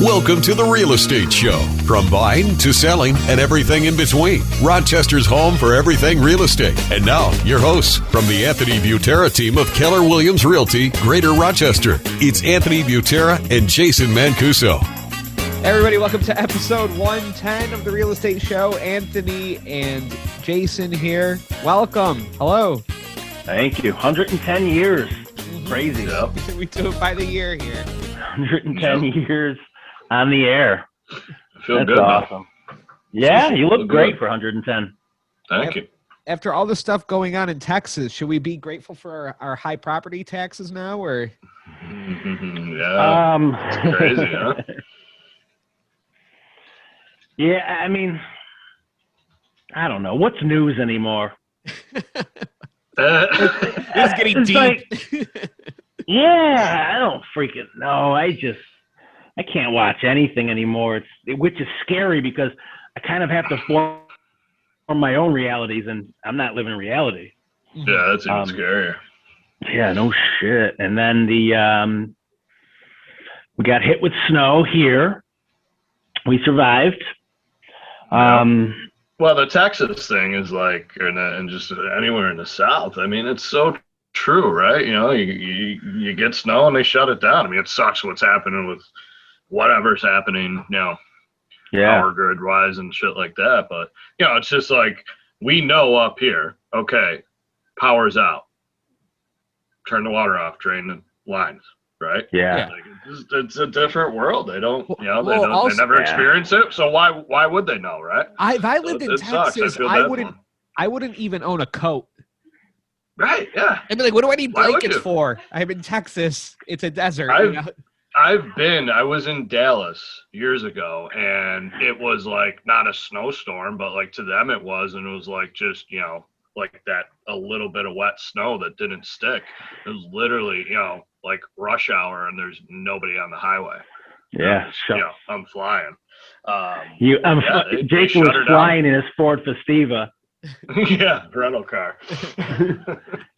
Welcome to the Real Estate Show. From buying to selling and everything in between. Rochester's home for everything real estate. And now, your hosts from the Anthony Butera team of Keller Williams Realty, Greater Rochester. It's Anthony Butera and Jason Mancuso. Hey everybody, welcome to episode 110 of the Real Estate Show. Anthony and Jason here. Welcome. Hello. Thank you. 110 years. Crazy, though. We do it by the year here. 110 years on the air. I feel That's good. awesome. Yeah, you look great for 110. Thank you. After all the stuff going on in Texas, should we be grateful for our high property taxes now, or? Yeah, it's crazy, huh? Yeah, I mean, I don't know. What's news anymore? It's getting deep. Like, yeah, I don't freaking know. I can't watch anything anymore. Which is scary because I kind of have to form my own realities, and I'm not living reality. Yeah, that's even scarier. Yeah, no shit. And then we got hit with snow here. We survived. Well, the Texas thing is like, and just anywhere in the South. I mean, it's so true, right? You know, you get snow and they shut it down. I mean, it sucks what's happening with whatever's happening, you know, power grid wise and shit like that. But, you know, it's just like, we know up here, okay, power's out. Turn the water off, drain the lines, right? Yeah. Like, it's a different world. They don't, you know, Also, they never experience it. So why would they know, right? If I lived in Texas, I wouldn't even own a coat. Right, yeah. I'd be like, what do I need Why would blankets you? for? I'm in Texas. It's a desert. I was in Dallas years ago, and it was like not a snowstorm, but like to them it was, and it was like just, you know, like that a little bit of wet snow that didn't stick. It was literally, you know, like rush hour, and there's nobody on the highway. Yeah. You know, I'm flying. Jason was flying in his Ford Festiva. Yeah, rental car.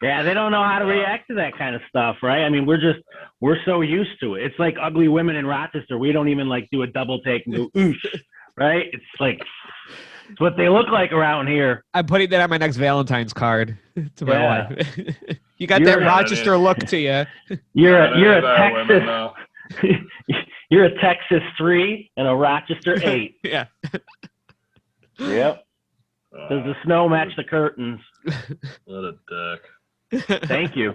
Yeah, they don't know how to react to that kind of stuff, right? I mean, we're so used to it. It's like ugly women in Rochester. We don't even like do a double take and go oosh, right? It's like it's what they look like around here. I'm putting that on my next Valentine's card to my wife. You got that Rochester look to you. You're a Texas. You're a Texas 3 and a Rochester 8. Yeah. Yep. Does the snow match the curtains? What a dick. Thank you.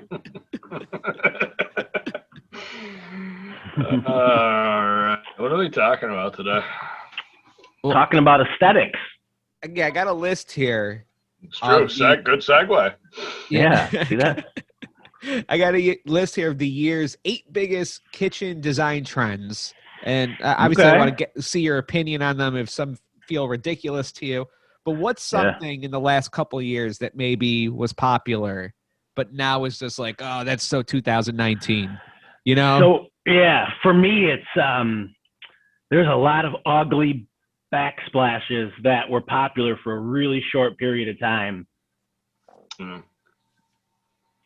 All right. What are we talking about today? Talking about aesthetics. Yeah, I got a list here. It's true. Good segue. Yeah. See that? I got a list here of the year's 8 biggest kitchen design trends. And obviously I want to see your opinion on them if some feel ridiculous to you. But what's something in the last couple of years that maybe was popular, but now is just like, oh, that's so 2019, you know? So, yeah, for me, it's there's a lot of ugly backsplashes that were popular for a really short period of time.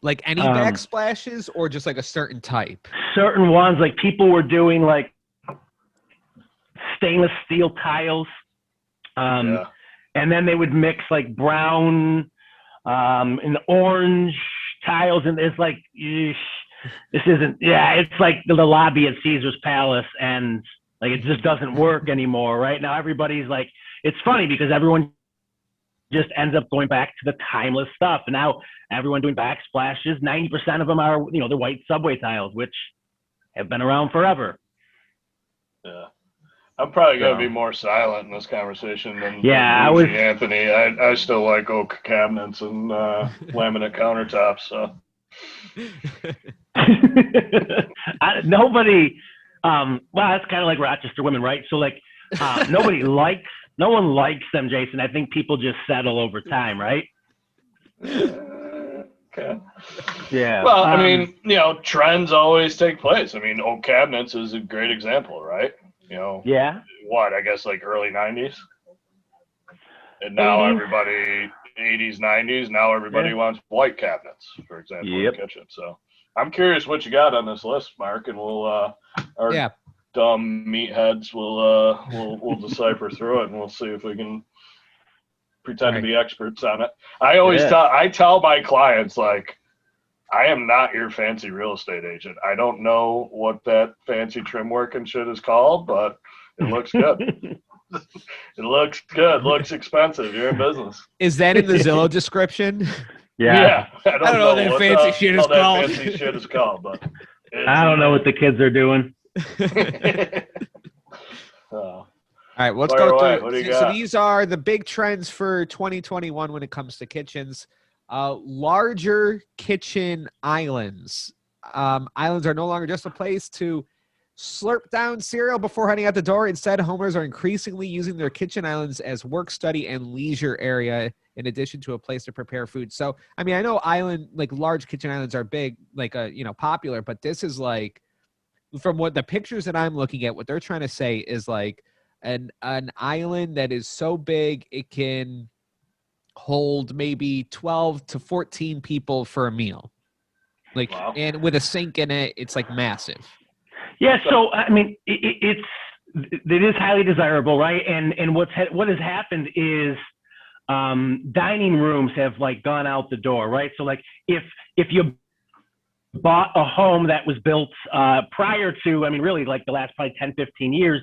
Like any backsplashes or just like a certain type? Certain ones, like people were doing like stainless steel tiles. And then they would mix like brown and orange tiles. And it's like, this isn't, it's like the lobby at Caesar's Palace. And like, it just doesn't work anymore. Right now, everybody's like, it's funny because everyone just ends up going back to the timeless stuff. And now everyone doing backsplashes, 90% of them are, you know, the white subway tiles, which have been around forever. Yeah. I'm probably going to be more silent in this conversation than Anthony. I still like oak cabinets and laminate countertops. So nobody. Well, that's kind of like Rochester women, right? So like, no one likes them, Jason. I think people just settle over time, right? Okay. Yeah. Well, I mean, you know, trends always take place. I mean, oak cabinets is a great example, right? You know, I guess like early 90s. And now 80s. everybody, 80s, 90s, now everybody wants white cabinets, for example, in the kitchen. So I'm curious what you got on this list, Mark, and we'll dumb meatheads will decipher through it, and we'll see if we can pretend to be experts on it. I always tell my clients, like, I am not your fancy real estate agent. I don't know what that fancy trim work and shit is called, but it looks good. It looks good. Looks expensive. You're in business. Is that in the Zillow description? Yeah. I don't know what that fancy shit is called. Fancy shit is called, but I don't know what the kids are doing. All right, let's go through. So these are the big trends for 2021 when it comes to kitchens. Larger kitchen islands. Islands are no longer just a place to slurp down cereal before heading out the door. Instead, homeowners are increasingly using their kitchen islands as work, study, and leisure area in addition to a place to prepare food. So, I mean, I know large kitchen islands are big, popular, but this is like, from what the pictures that I'm looking at, what they're trying to say is like an island that is so big it can hold maybe 12 to 14 people for a meal. Wow. And with a sink in it, it's like massive. Yeah, so I mean, it is highly desirable, right? And what has happened is dining rooms have like gone out the door, right? So like if you bought a home that was built prior to, I mean, really like the last probably 10, 15 years,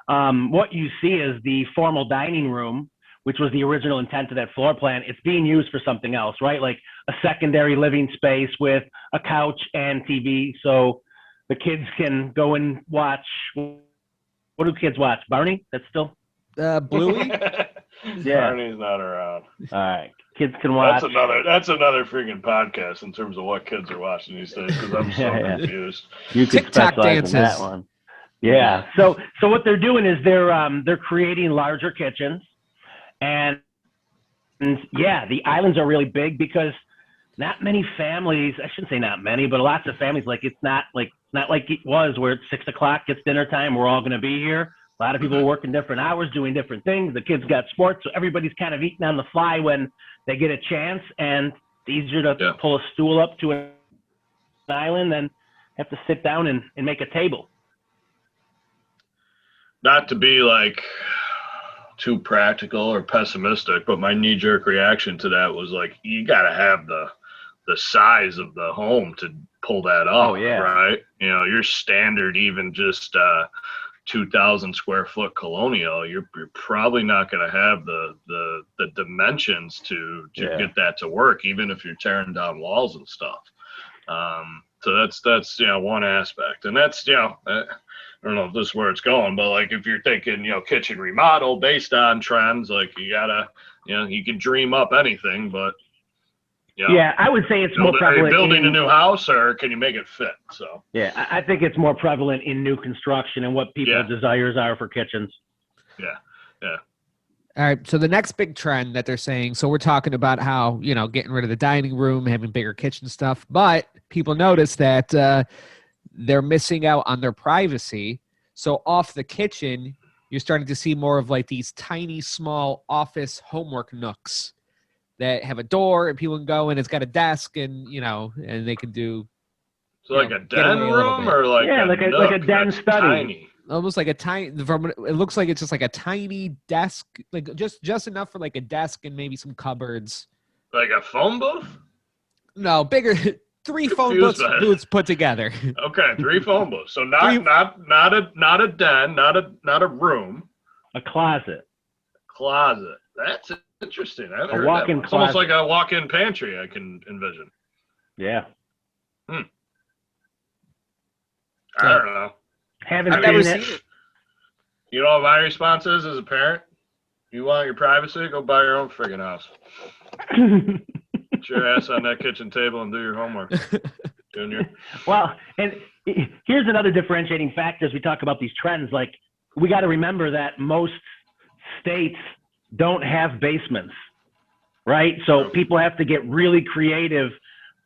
what you see is the formal dining room, which was the original intent of that floor plan. It's being used for something else, right? Like a secondary living space with a couch and TV. So the kids can go and watch. What do kids watch? Barney? That's still Bluey? Yeah. Barney's not around. All right. Kids can watch. That's another freaking podcast in terms of what kids are watching these days, because I'm so confused. You could TikTok specialize dances. in that one. Yeah. So what they're doing is they're creating larger kitchens, and yeah, the islands are really big because not many families, I shouldn't say not many, but lots of families, like it's not like it was where it's 6 o'clock, it's dinner time, we're all going to be here. A lot of people are working different hours, doing different things. The kids got sports, so everybody's kind of eating on the fly when they get a chance, and it's easier to pull a stool up to an island than have to sit down and make a table. Not to be like too practical or pessimistic, but my knee-jerk reaction to that was like, you got to have the size of the home to pull that off, right? You know, your standard, even just 2,000 square foot colonial, you're probably not going to have the dimensions to get that to work, even if you're tearing down walls and stuff. So that's one aspect, and that's I don't know if this is where it's going, but like if you're thinking kitchen remodel based on trends, like you gotta you can dream up anything, but I would say it's more prevalent. Are you building a new house, or can you make it fit? So I think it's more prevalent in new construction and what people's desires are for kitchens. All right, so the next big trend that they're saying, so we're talking about how, getting rid of the dining room, having bigger kitchen stuff, but people notice that they're missing out on their privacy. So off the kitchen, you're starting to see more of like these tiny, small office homework nooks that have a door and people can go and it's got a desk and, and they can do. So like a den room or like a den study. Tiny. Almost like a tiny, it looks like it's just like a tiny desk, like just enough for like a desk and maybe some cupboards. Like a phone booth? No, bigger. 3 phone booths put together. Okay, 3 phone booths. So not a den, not a room. A closet. Closet. That's interesting. A walk-in closet. It's almost like a walk-in pantry I can envision. Yeah. I don't know. I've never seen it. You know what my response is as a parent? You want your privacy? Go buy your own friggin' house. Get your ass on that kitchen table and do your homework, Junior. Well, and here's another differentiating factor as we talk about these trends. Like, we got to remember that most states don't have basements, right? So people have to get really creative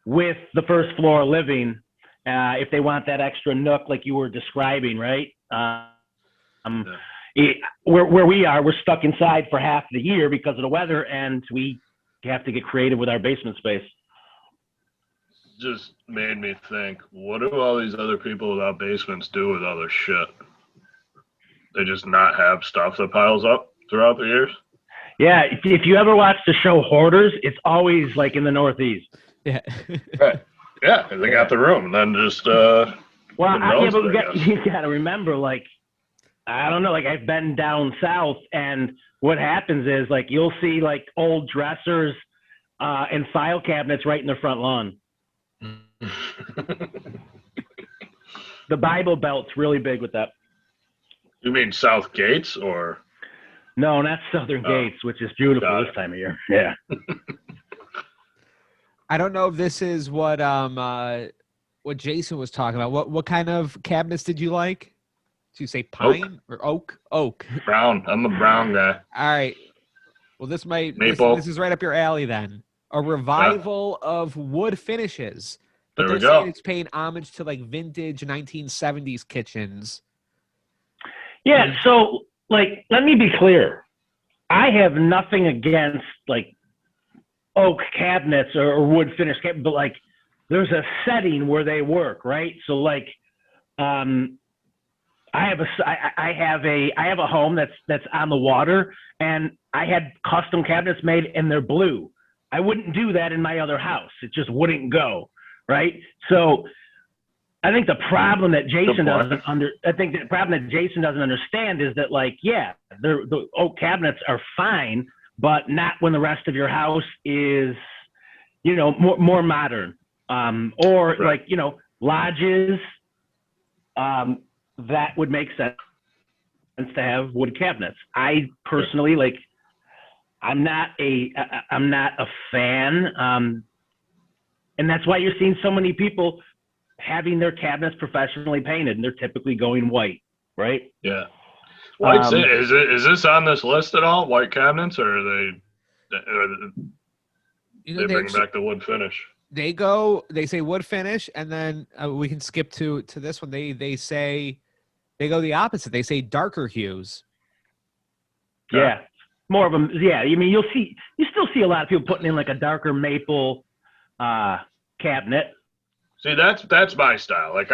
with the first floor living if they want that extra nook like you were describing, right? Where we are, we're stuck inside for half the year because of the weather, and we have to get creative with our basement space. Just made me think, what do all these other people without basements do with other shit? they just not have stuff that piles up throughout the years. Yeah, if you ever watch the show Hoarders, it's always like in the Northeast. Yeah. Right. Yeah, they got the room, and then just but you got to remember, like, I don't know, like I've been down south, and what happens is like you'll see like old dressers and file cabinets right in the front lawn. The Bible Belt's really big with that. You mean South Gates or? No, not Southern Gates, which is beautiful this time of year. Yeah. I don't know if this is what Jason was talking about. What kind of cabinets did you like? Did you say pine or oak? Oak. Brown. I'm a brown guy. All right. Well, this is right up your alley then. A revival of wood finishes. But There we they're go. saying it's paying homage to like vintage 1970s kitchens. Yeah, so like let me be clear. I have nothing against like oak cabinets or wood finish cabinets, but like there's a setting where they work, right? So like I have a home that's on the water, and I had custom cabinets made and they're blue. I wouldn't do that in my other house. It just wouldn't go, right? So I think the problem that Jason doesn't understand is that like, yeah, the oak cabinets are fine, but not when the rest of your house is, you know, more modern, or right. like, you know, lodges, that would make sense to have wood cabinets. I personally like, I'm not a fan. And that's why you're seeing so many people having their cabinets professionally painted, and they're typically going white, right? Yeah. White's is this on this list at all? White cabinets, or are they bring back the wood finish? They say wood finish, and then we can skip to this one. They say they go the opposite. They say darker hues. Yeah. More of them. Yeah. I mean, you still see a lot of people putting in like a darker maple cabinet. See, that's my style. Like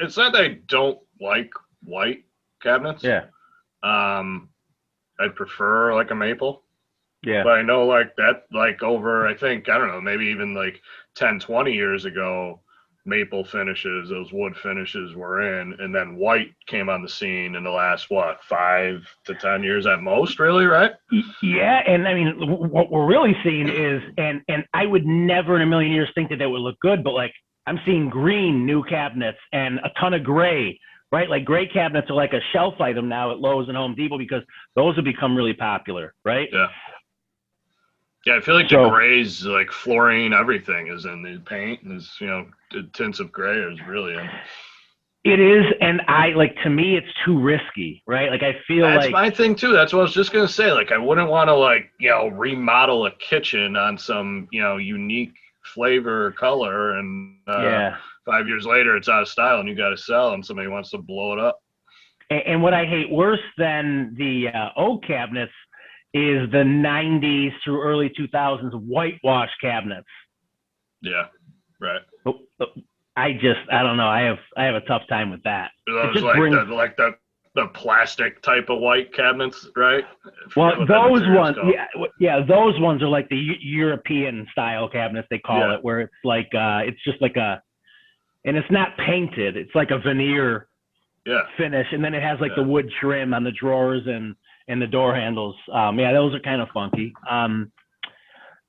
it's not that I don't like white cabinets. Yeah. I'd prefer like a maple. Yeah. But I know like that, like over, I think, I don't know, maybe even like 10, 20 years ago, maple finishes, those wood finishes were in, and then white came on the scene in the last, 5 to 10 years at most, really, right? Yeah, and I mean, what we're really seeing is, and I would never in a million years think that would look good, but like I'm seeing green new cabinets and a ton of gray, right? Like gray cabinets are like a shelf item now at Lowe's and Home Depot because those have become really popular, right? Yeah. Yeah, I feel like the grays, like fluorine, everything is in the paint. Is, you know, the tints of gray is really in. It is, and to me, it's too risky, right? Like I feel that's my thing too. That's what I was just gonna say. Like I wouldn't want to like, you know, remodel a kitchen on some, you know, unique flavor or color, and 5 years later it's out of style and you got to sell, and somebody wants to blow it up. And what I hate worse than the oak cabinets is the 90s through early 2000s whitewash cabinets. Yeah, right. I don't know. I have a tough time with that. Those the plastic type of white cabinets, right? Well, those ones, those ones are like the European style cabinets, they call it, where it's like it's just like and it's not painted. It's like a veneer finish, and then it has like the wood trim on the drawers and the door handles. Those are kind of funky.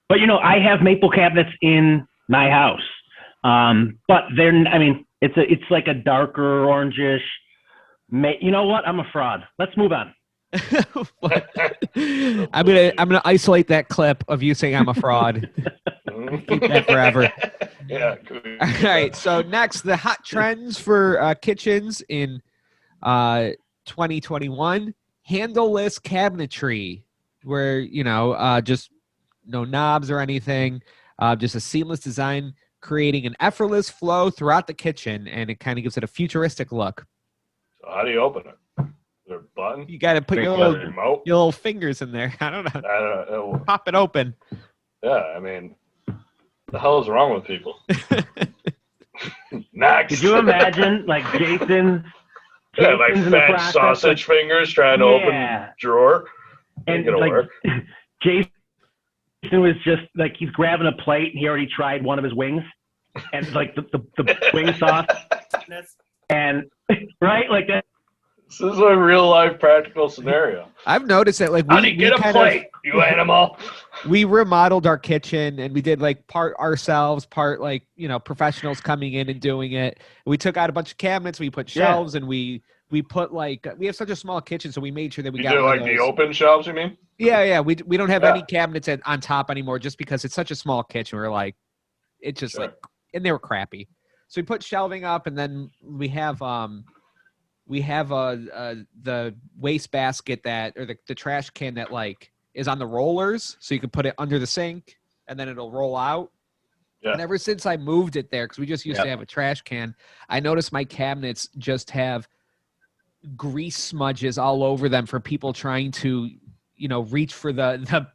But you know, I have maple cabinets in my house. But it's like a darker orangish. You know what? I'm a fraud. Let's move on. I'm gonna isolate that clip of you saying I'm a fraud. Keep that forever. Yeah. All right. So next, the hot trends for kitchens in 2021: handleless cabinetry, where just no knobs or anything, just a seamless design, creating an effortless flow throughout the kitchen, and it kind of gives it a futuristic look. So how do you open it? Is there a button? You got to put your little fingers in there. I don't know. Pop it open. Yeah, I mean, the hell is wrong with people? Next. Could you imagine like Jason's Yeah, like fat sausage fingers trying to open drawer. And like Jason was just like, he's grabbing a plate and he already tried one of his wings and like the wing sauce. And right, like that. This is a real life practical scenario. I've noticed that, like, honey, get a plate, you animal. We remodeled our kitchen and we did like part ourselves, part like, professionals coming in and doing it. We took out a bunch of cabinets, we put shelves, and we put like, we have such a small kitchen, so we made sure that we got do like the open shelves, you mean? Yeah. We don't have any cabinets on top anymore just because it's such a small kitchen. We're like, it's just like, and they were crappy. So we put shelving up, and then we have the waste basket or the trash can that like is on the rollers, so you can put it under the sink and then it'll roll out. Yeah. And ever since I moved it there, because we just used to have a trash can, I noticed my cabinets just have grease smudges all over them for people trying to, reach for the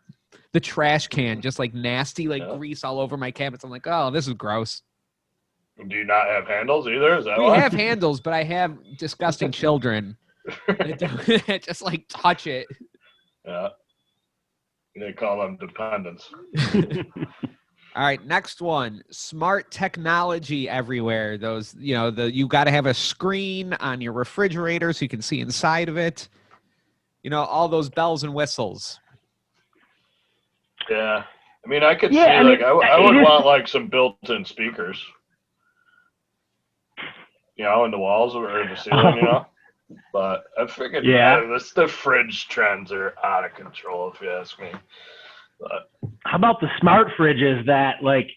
trash can, just like nasty grease all over my cabinets. I'm like, oh, this is gross. Do you not have handles either? Is that we have handles, but I have disgusting children that just like touch it. Yeah. They call them dependents. All right, next one. Smart technology everywhere. Those, you got to have a screen on your refrigerator so you can see inside of it. All those bells and whistles. Yeah. I mean, I could see, I would want like some built-in speakers. In the walls or the ceiling, But I figured, the fridge trends are out of control, if you ask me. But how about the smart fridges that like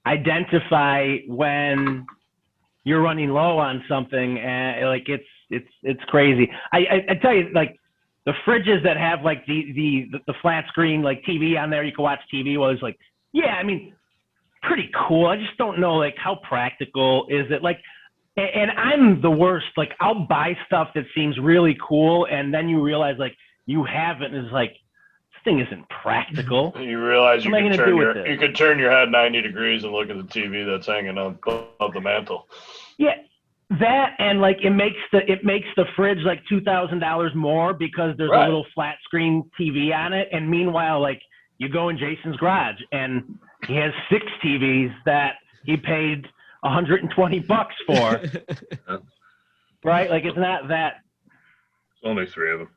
identify when you're running low on something, and like it's crazy. I tell you, like the fridges that have like the flat screen like TV on there, you can watch TV. Well, it's like, I mean, pretty cool. I just don't know like how practical is it, like. And I'm the worst. Like, I'll buy stuff that seems really cool, and then you realize, like, you haven't. And it's like, this thing isn't practical. You realize you could turn your head 90 degrees and look at the TV that's hanging above the mantle. Yeah, that, and like it makes the fridge like $2,000 more because there's a little flat screen TV on it. And meanwhile, like you go in Jason's garage and he has 6 TVs that he paid $120 for. Right? Like it's not that. Only 3 of them.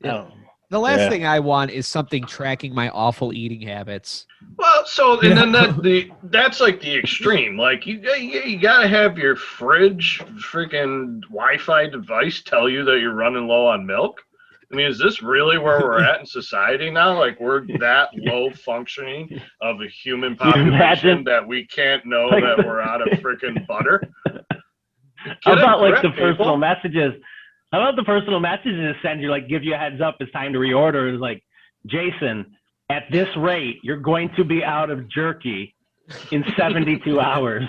Yeah. The last thing I want is something tracking my awful eating habits. Well, and then that's like the extreme. Like you gotta have your fridge freaking Wi-Fi device tell you that you're running low on milk. I mean, is this really where we're at in society now? Like we're that low functioning of a human population that we can't know that we're out of freaking butter? How about like the personal messages? How about the personal messages send you, like, give you a heads up, it's time to reorder? It's like, Jason, at this rate, you're going to be out of jerky in 72 hours.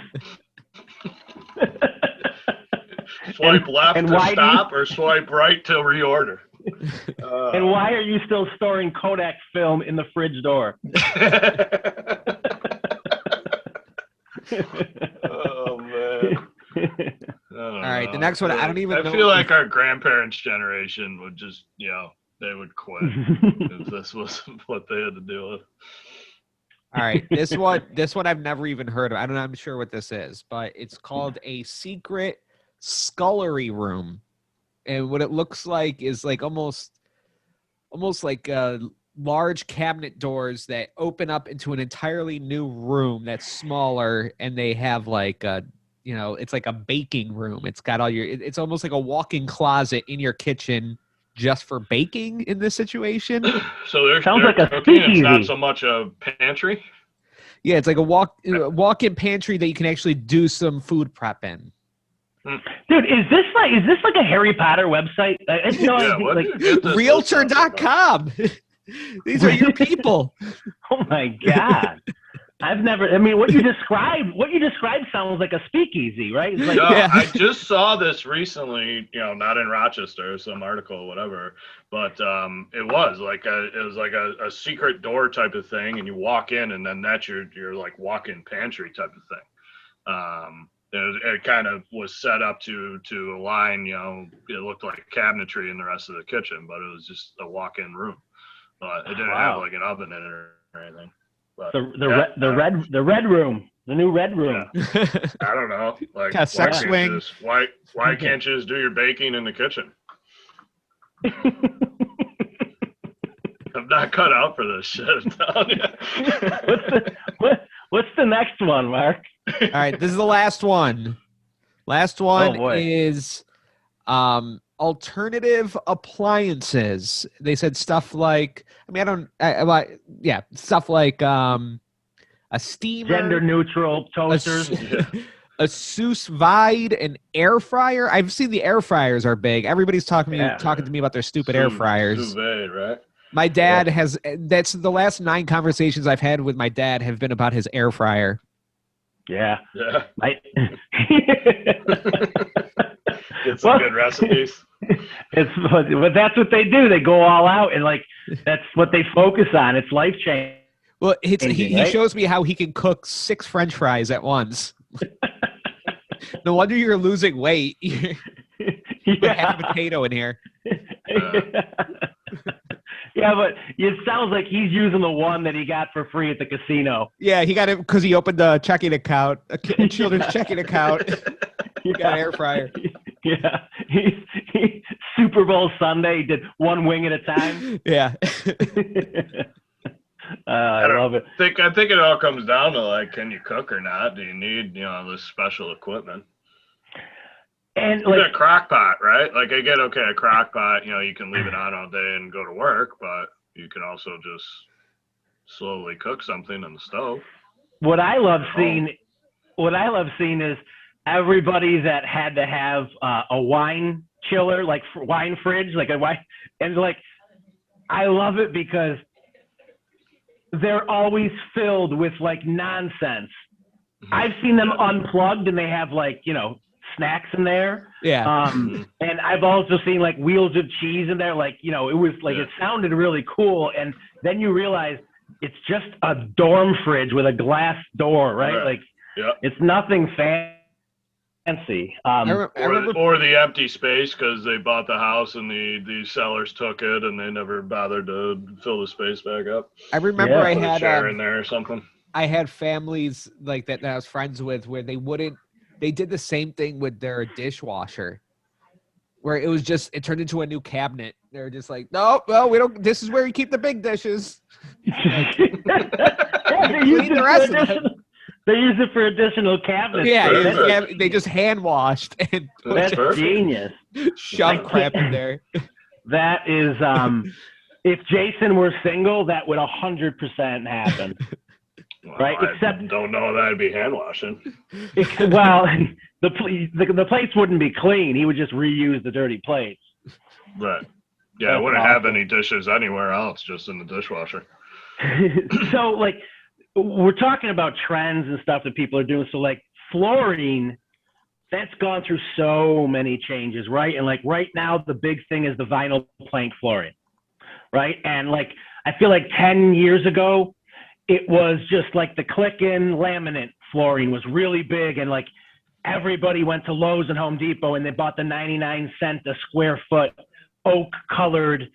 Swipe left to stop or swipe right to reorder. And why are you still storing Kodak film in the fridge door? Oh, man. All right, the next one, I don't even know. I feel like our grandparents' generation would just, they would quit if this was what they had to deal with. All right, this one I've never even heard of. I'm sure what this is, but it's called a secret scullery room. And what it looks like is like almost like large cabinet doors that open up into an entirely new room that's smaller, and they have like it's like a baking room. It's got it's almost like a walk-in closet in your kitchen just for baking in this situation. So there's like a speakeasy. It's not so much a pantry. Yeah, it's like a walk-in pantry that you can actually do some food prep in. Dude, is this like a Harry Potter website? I didn't know Realtor.com. These are your people. Oh my God. What you described sounds like a speakeasy, right? It's like, I just saw this recently, not in Rochester, some article or whatever, but it was like a secret door type of thing, and you walk in, and then that's your like walk-in pantry type of thing. it kind of was set up to align, it looked like cabinetry in the rest of the kitchen, but it was just a walk-in room. But it didn't have like an oven in it or anything. But the red room, the new red room. Yeah. I don't know. Like, why can't you just do your baking in the kitchen? I'm not cut out for this shit. What's the next one, Mark? All right, this is the last one. Last one is alternative appliances. They said stuff like, stuff like a steamer, gender neutral toasters, a sous vide, an air fryer. I've seen the air fryers are big. Everybody's talking to me about their stupid air fryers. Sous vide, right? My dad has. That's the last 9 conversations I've had with my dad have been about his air fryer. Yeah. Get some good recipes. But that's what they do. They go all out, and like that's what they focus on. It's life changing. Well, he shows me how he can cook 6 French fries at once. No wonder you're losing weight. You have a potato in here. Yeah, but it sounds like he's using the one that he got for free at the casino. Yeah, he got it because he opened a checking account, a children's checking account. He got an air fryer. Yeah, he Super Bowl Sunday, he did one wing at a time. Yeah. I love it. I think it all comes down to, like, can you cook or not? Do you need, this special equipment? And like a crock pot, right? Like, I get, a crock pot, you can leave it on all day and go to work, but you can also just slowly cook something on the stove. What I love seeing is everybody that had to have a wine chiller, like wine fridge, like a wine, and like, I love it because they're always filled with like nonsense. Mm-hmm. I've seen them unplugged and they have like, snacks in there. Yeah. And I've also seen like wheels of cheese in there. Like, it was like, it sounded really cool. And then you realize it's just a dorm fridge with a glass door, right? Like, it's nothing fancy. Or the empty space because they bought the house and the sellers took it and they never bothered to fill the space back up. I remember I had a chair in there or something. I had families like that I was friends with where they did the same thing with their dishwasher, where it turned into a new cabinet. They were just like, no, well, we don't. This is where you keep the big dishes. They use it for additional cabinets. Yeah, they just hand washed and that's genius. Shove crap in there. That is, if Jason were single, that would 100% happen. Well, right? Except don't know that'd be hand washing. Well, the plates wouldn't be clean. He would just reuse the dirty plates. Right. Yeah, I wouldn't have any dishes anywhere else, just in the dishwasher. So, like, we're talking about trends and stuff that people are doing. So, like, flooring, that's gone through so many changes, right? And, like, right now, the big thing is the vinyl plank flooring, right? And, like, I feel like 10 years ago, it was just like the click-in laminate flooring was really big, and like everybody went to Lowe's and Home Depot and they bought the 99-cent a square foot oak-colored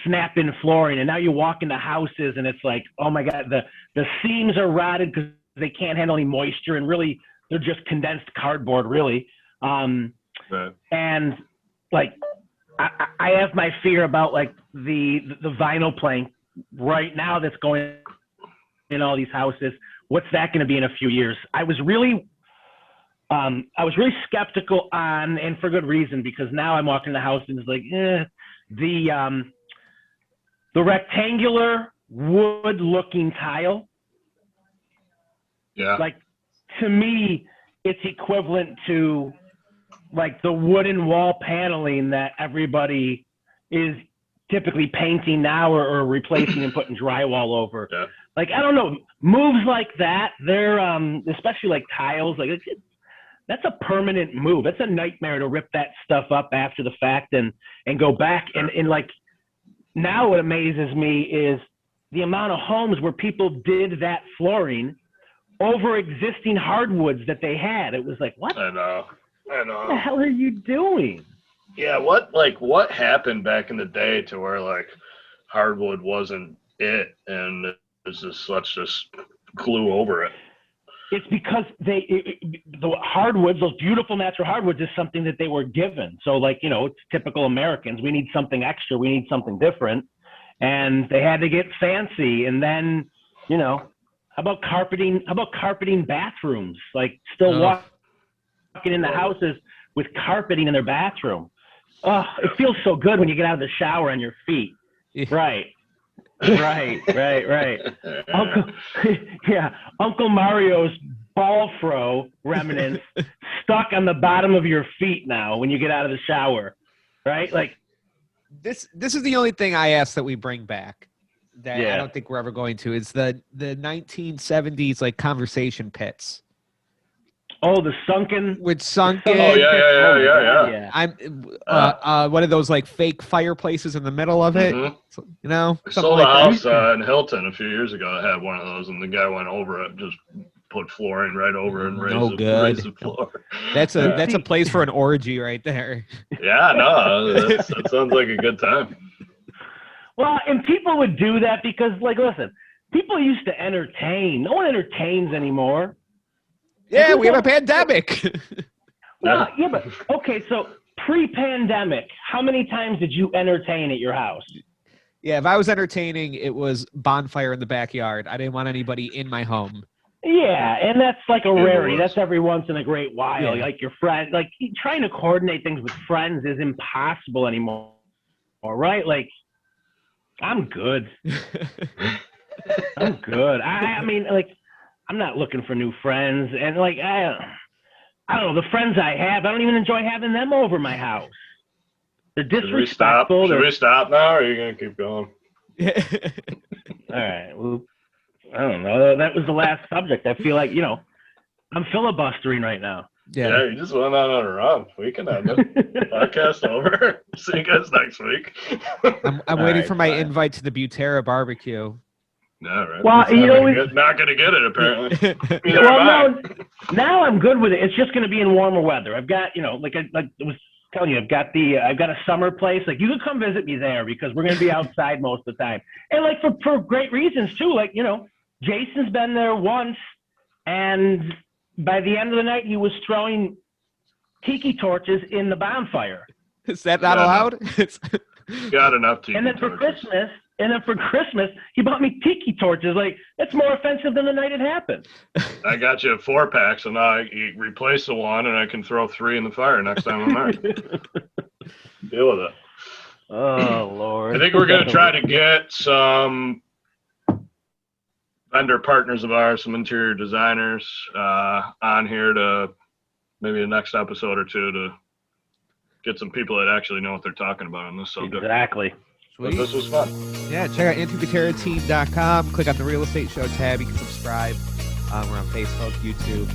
snap-in flooring. And now you walk into houses and it's like, oh my God, the seams are rotted because they can't handle any moisture, and really they're just condensed cardboard, really. Right. And like I have my fear about like the vinyl plank right now that's going in all these houses. What's that going to be in a few years? I was really skeptical on, and for good reason, because now I'm walking the house and it's like, the rectangular wood looking tile. Yeah. Like, to me, it's equivalent to like the wooden wall paneling that everybody is typically painting now or replacing and putting drywall over. Yeah. Like, I don't know, moves like that, they're especially like tiles, like that's a permanent move. It's a nightmare to rip that stuff up after the fact and go back. And like, now what amazes me is the amount of homes where people did that flooring over existing hardwoods that they had. It was like, what? I know. What the hell are you doing? Yeah, what happened back in the day to where like hardwood wasn't it, and let's just glue over it? It's because the hardwoods, those beautiful natural hardwoods, is something that they were given. So like, it's typical Americans. We need something extra. We need something different. And they had to get fancy. And then, how about carpeting? How about carpeting bathrooms? Like still walking into houses with carpeting in their bathroom. Oh, it feels so good when you get out of the shower on your feet. Right. Right. Uncle Mario's ball throw remnants stuck on the bottom of your feet now when you get out of the shower, right? Like this is the only thing I ask that we bring back that I don't think we're ever going to. It's the 1970s like conversation pits. Oh, the sunken. Oh yeah. I'm one of those like fake fireplaces in the middle of it. Mm-hmm. I sold a house in Hilton a few years ago. I had one of those, and the guy went over it, just put flooring right over and raised the floor. That's a place for an orgy right there. Yeah, no, that sounds like a good time. Well, and people would do that because, like, listen, people used to entertain. No one entertains anymore. Yeah, we have a pandemic. Well, but okay, so pre-pandemic, how many times did you entertain at your house? Yeah, if I was entertaining, it was bonfire in the backyard. I didn't want anybody in my home. Yeah, and that's like a rarity. That's every once in a great while. Yeah. Like your friend, like trying to coordinate things with friends is impossible anymore. All right, like I'm good. I'm good. I mean, like. I'm not looking for new friends, and like I don't know, the friends I have, I don't even enjoy having them over my house. They're disrespectful. Should we stop now, or are you gonna keep going? All right. Well, I don't know. That was the last subject. I feel like I'm filibustering right now. Yeah, you just went on a run. We can end it. Podcast over. See you guys next week. I'm waiting for my invite to the Butera barbecue. Yeah, right. Well, not going to get it apparently. Now I'm good with it. It's just going to be in warmer weather. I've got, like I was telling you, I've got a summer place. Like you can come visit me there because we're going to be outside most of the time, and like for great reasons too. Like Jason's been there once, and by the end of the night, he was throwing tiki torches in the bonfire. Is that not allowed? Got enough tiki torches. And then for Christmas, he bought me tiki torches. Like, that's more offensive than the night it happened. I got you a 4-pack, so now you replace the one, and I can throw 3 in the fire next time I'm there. Deal with it. Oh, Lord. I think we're going to try to get some vendor partners of ours, some interior designers on here to maybe the next episode or two to get some people that actually know what they're talking about on this subject. Exactly. But this was fun. Yeah, check out AnthonyButeraTeam.com. Click on the Real Estate Show tab. You can subscribe. We're on Facebook, YouTube,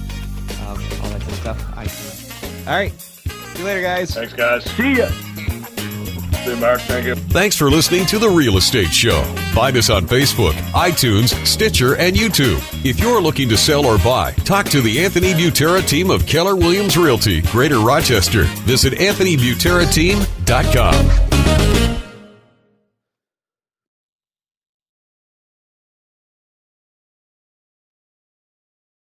all that good stuff. iTunes. All right. See you later, guys. Thanks, guys. See ya. See you, Mark. Thank you. Thanks for listening to The Real Estate Show. Find us on Facebook, iTunes, Stitcher, and YouTube. If you're looking to sell or buy, talk to the Anthony Butera team of Keller Williams Realty, Greater Rochester. Visit AnthonyButeraTeam.com.